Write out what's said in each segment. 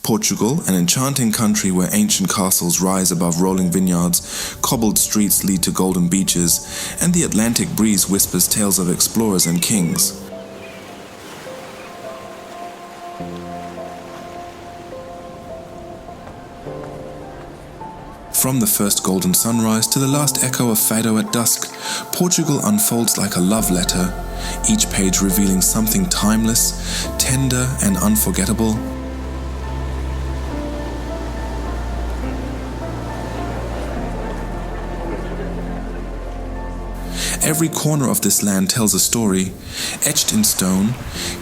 Portugal, an enchanting country where ancient castles rise above rolling vineyards, cobbled streets lead to golden beaches, and the Atlantic breeze whispers tales of explorers and kings. From the first golden sunrise to the last echo of Fado at dusk, Portugal unfolds like a love letter, each page revealing something timeless, tender and unforgettable. Every corner of this land tells a story, etched in stone,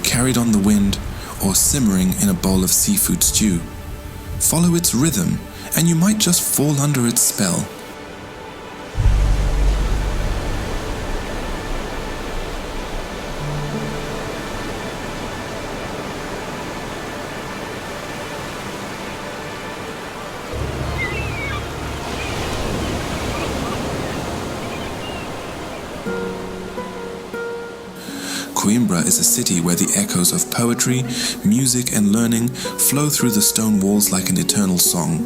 carried on the wind, or simmering in a bowl of seafood stew. Follow its rhythm, and you might just fall under its spell. Coimbra is a city where the echoes of poetry, music and learning flow through the stone walls like an eternal song.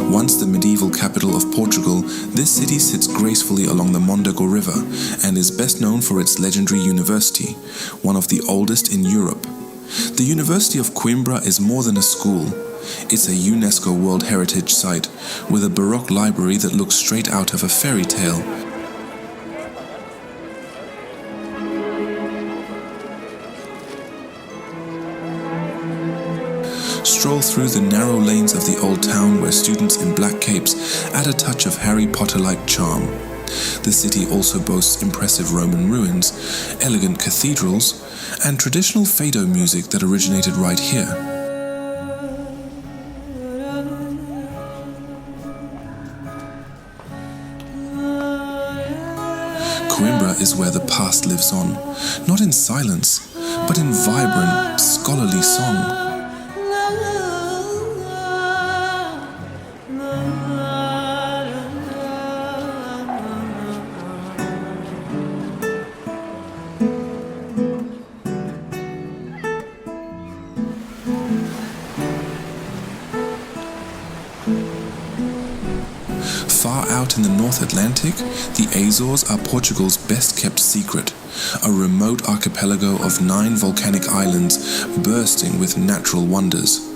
Once the medieval capital of Portugal, this city sits gracefully along the Mondego River and is best known for its legendary university, one of the oldest in Europe. The University of Coimbra is more than a school. It's a UNESCO World Heritage Site with a Baroque library that looks straight out of a fairy tale. Stroll through the narrow lanes of the old town where students in black capes add a touch of Harry Potter-like charm. The city also boasts impressive Roman ruins, elegant cathedrals, and traditional Fado music that originated right here. Coimbra is where the past lives on, not in silence, but in vibrant, scholarly song. Far out in the North Atlantic, the Azores are Portugal's best-kept secret, a remote archipelago of 9 volcanic islands bursting with natural wonders.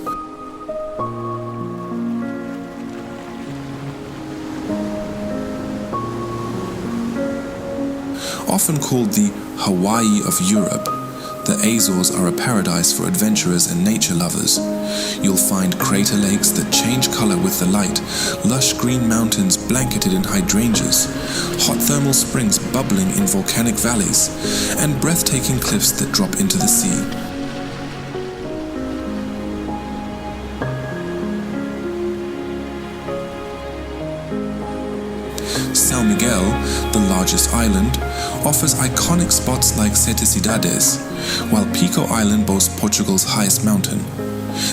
Often called the Hawaii of Europe, the Azores are a paradise for adventurers and nature lovers. You'll find crater lakes that change color with the light, lush green mountains blanketed in hydrangeas, hot thermal springs bubbling in volcanic valleys, and breathtaking cliffs that drop into the sea. São Miguel, the largest island, offers iconic spots like Sete Cidades, while Pico Island boasts Portugal's highest mountain.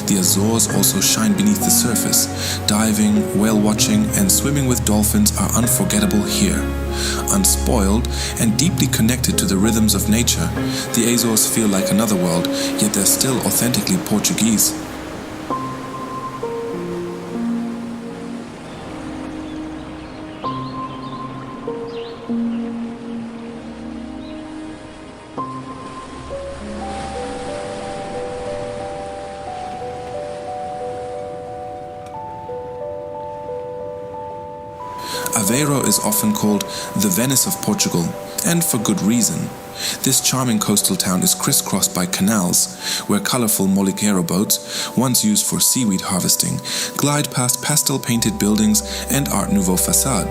The Azores also shine beneath the surface. Diving, whale watching, and swimming with dolphins are unforgettable here. Unspoiled and deeply connected to the rhythms of nature, the Azores feel like another world, yet they're still authentically Portuguese. Aveiro is often called the Venice of Portugal, and for good reason. This charming coastal town is crisscrossed by canals, where colorful moliqueiro boats, once used for seaweed harvesting, glide past pastel-painted buildings and Art Nouveau facade.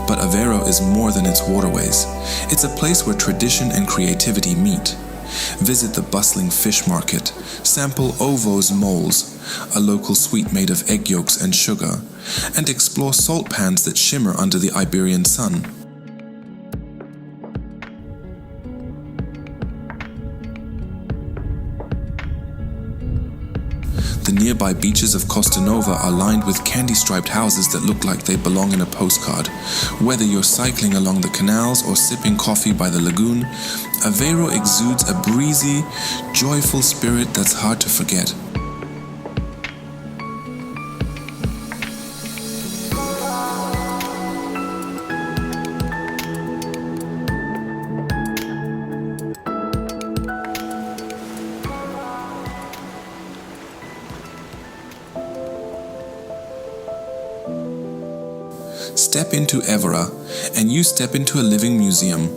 But Aveiro is more than its waterways. It's a place where tradition and creativity meet. Visit the bustling fish market, sample Ovo's moles, a local sweet made of egg yolks and sugar, and explore salt pans that shimmer under the Iberian sun. The nearby beaches of Costa Nova are lined with candy-striped houses that look like they belong in a postcard. Whether you're cycling along the canals or sipping coffee by the lagoon, Aveiro exudes a breezy, joyful spirit that's hard to forget. Step into Évora, and you step into a living museum.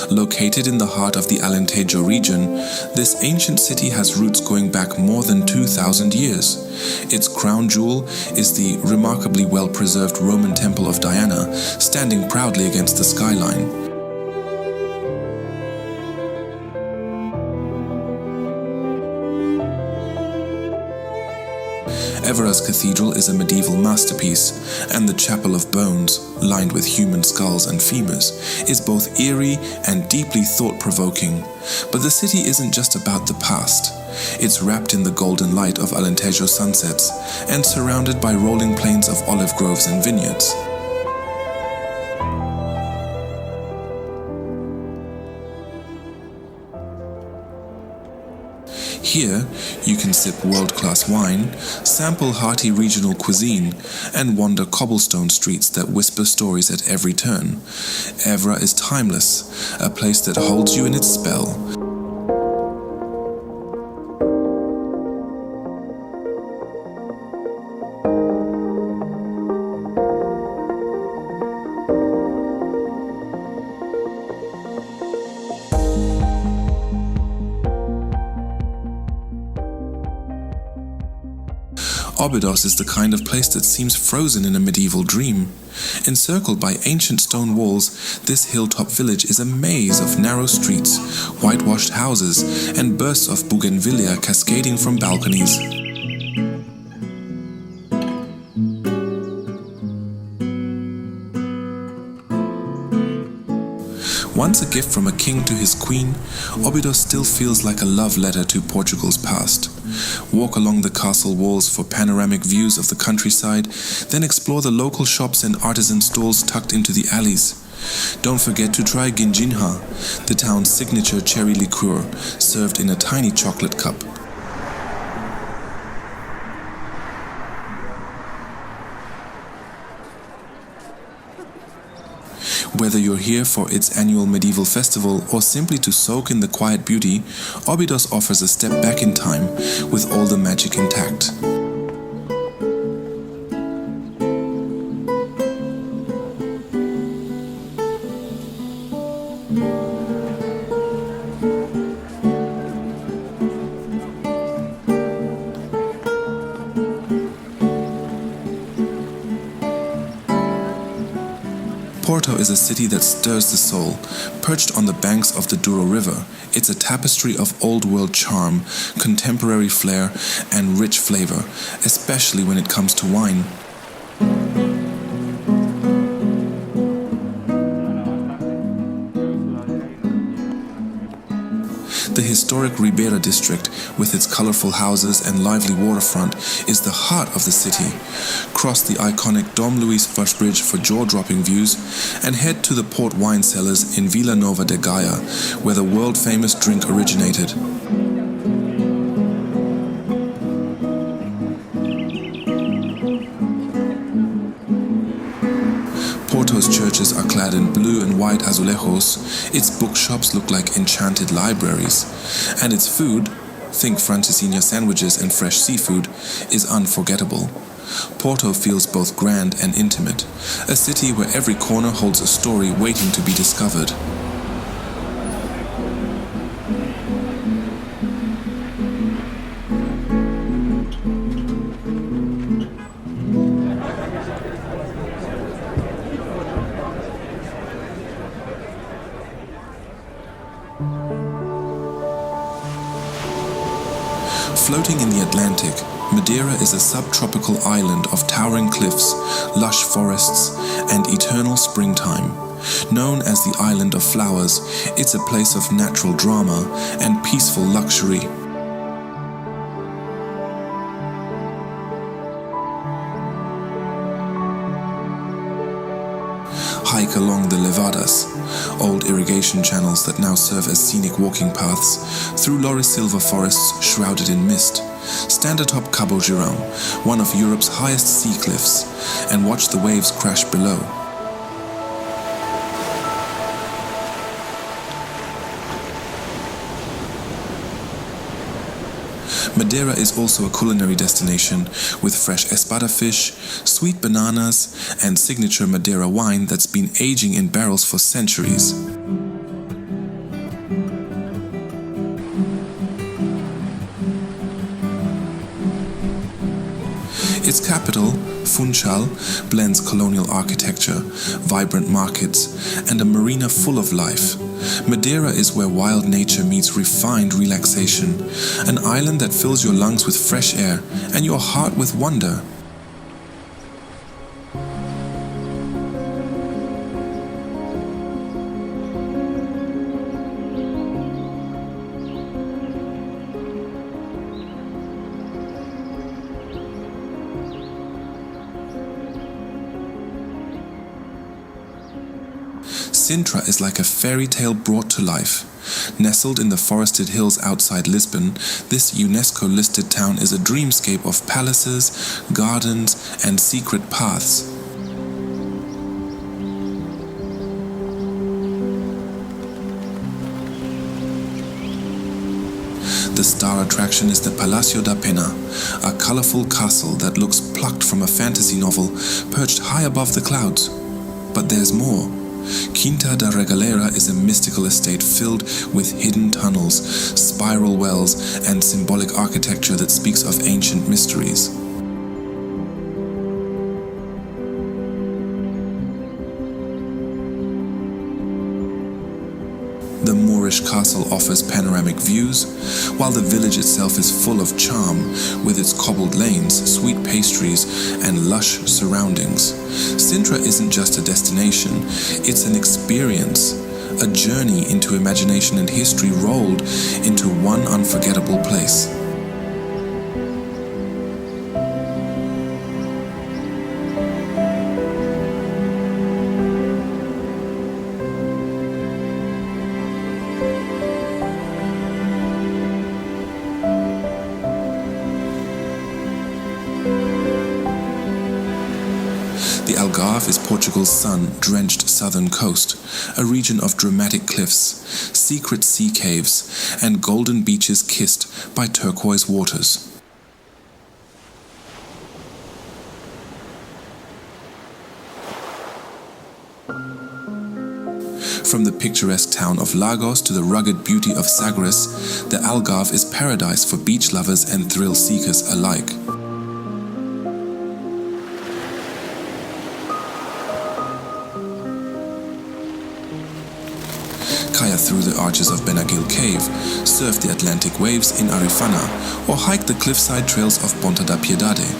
Located in the heart of the Alentejo region, this ancient city has roots going back more than 2,000 years. Its crown jewel is the remarkably well-preserved Roman Temple of Diana, standing proudly against the skyline. Évora's cathedral is a medieval masterpiece, and the Chapel of Bones, lined with human skulls and femurs, is both eerie and deeply thought-provoking. But the city isn't just about the past. It's wrapped in the golden light of Alentejo sunsets and surrounded by rolling plains of olive groves and vineyards. Here, you can sip world-class wine, sample hearty regional cuisine, and wander cobblestone streets that whisper stories at every turn. Évora is timeless, a place that holds you in its spell. Óbidos is the kind of place that seems frozen in a medieval dream. Encircled by ancient stone walls, this hilltop village is a maze of narrow streets, whitewashed houses, and bursts of bougainvillea cascading from balconies. Once a gift from a king to his queen, Óbidos still feels like a love letter to Portugal's past. Walk along the castle walls for panoramic views of the countryside, then explore the local shops and artisan stalls tucked into the alleys. Don't forget to try ginginha, the town's signature cherry liqueur, served in a tiny chocolate cup. Whether you're here for its annual medieval festival or simply to soak in the quiet beauty, Óbidos offers a step back in time with all the magic intact. Porto is a city that stirs the soul. Perched on the banks of the Douro River, it's a tapestry of old-world charm, contemporary flair, and rich flavor, especially when it comes to wine. The historic Ribeira district, with its colorful houses and lively waterfront, is the heart of the city. Cross the iconic Dom Luís Foz Bridge for jaw-dropping views, and head to the port wine cellars in Vila Nova de Gaia, where the world-famous drink originated. Porto's churches are clad in blue and white azulejos, its bookshops look like enchanted libraries, and its food, think Francesinha sandwiches and fresh seafood, is unforgettable. Porto feels both grand and intimate, a city where every corner holds a story waiting to be discovered. Floating in the Atlantic, Madeira is a subtropical island of towering cliffs, lush forests, and eternal springtime. Known as the Island of Flowers, it's a place of natural drama and peaceful luxury. hike along the levadas, old irrigation channels that now serve as scenic walking paths, through laurisilva forests shrouded in mist, stand atop Cabo Girão, one of Europe's highest sea cliffs, and watch the waves crash below. Madeira is also a culinary destination with fresh espada fish, sweet bananas, and signature Madeira wine that's been aging in barrels for centuries. Its capital, Funchal, blends colonial architecture, vibrant markets, and a marina full of life. Madeira is where wild nature meets refined relaxation, an island that fills your lungs with fresh air and your heart with wonder. Sintra is like a fairy tale brought to life. Nestled in the forested hills outside Lisbon, this UNESCO-listed town is a dreamscape of palaces, gardens, and secret paths. The star attraction is the Palacio da Pena, a colorful castle that looks plucked from a fantasy novel perched high above the clouds. But there's more. Quinta da Regaleira is a mystical estate filled with hidden tunnels, spiral wells, and symbolic architecture that speaks of ancient mysteries. The Moorish castle offers panoramic views, while the village itself is full of charm, with its cobbled lanes, sweet pastries, and lush surroundings. Sintra isn't just a destination, it's an experience, a journey into imagination and history rolled into one unforgettable place. The Algarve is Portugal's sun-drenched southern coast, a region of dramatic cliffs, secret sea caves, and golden beaches kissed by turquoise waters. From the picturesque town of Lagos to the rugged beauty of Sagres, the Algarve is paradise for beach lovers and thrill seekers alike. Kayak through the arches of Benagil Cave, surf the Atlantic waves in Arifana, or hike the cliffside trails of Ponta da Piedade.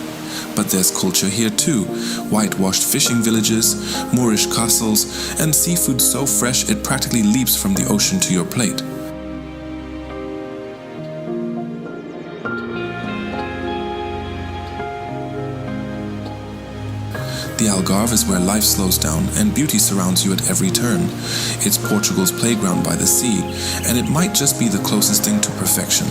But there's culture here too, whitewashed fishing villages, Moorish castles, and seafood so fresh it practically leaps from the ocean to your plate. The Algarve is where life slows down and beauty surrounds you at every turn. It's Portugal's playground by the sea, and it might just be the closest thing to perfection.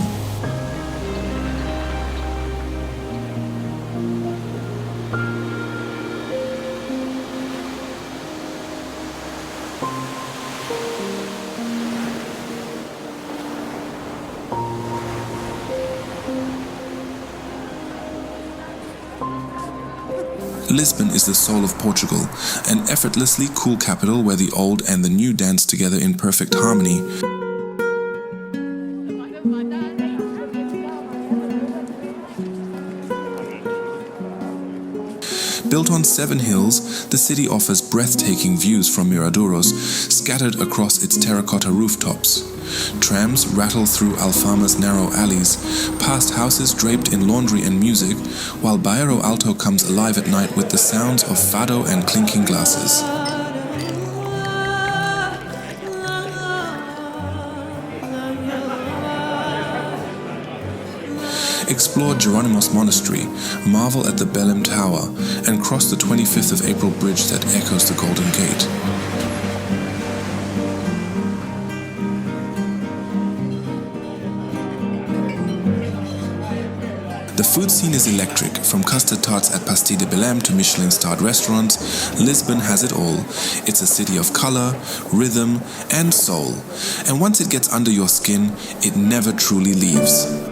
Lisbon is the soul of Portugal, an effortlessly cool capital where the old and the new dance together in perfect harmony. Built on 7 hills, the city offers breathtaking views from miradouros scattered across its terracotta rooftops. Trams rattle through Alfama's narrow alleys, past houses draped in laundry and music, while Bairro Alto comes alive at night with the sounds of fado and clinking glasses. explore Geronimo's Monastery, marvel at the Belém Tower, and cross the 25th of April bridge that echoes the Golden Gate. The food scene is electric, from custard tarts at Pastel de Belém to Michelin-starred restaurants. Lisbon has it all. It's a city of color, rhythm, and soul. And once it gets under your skin, it never truly leaves.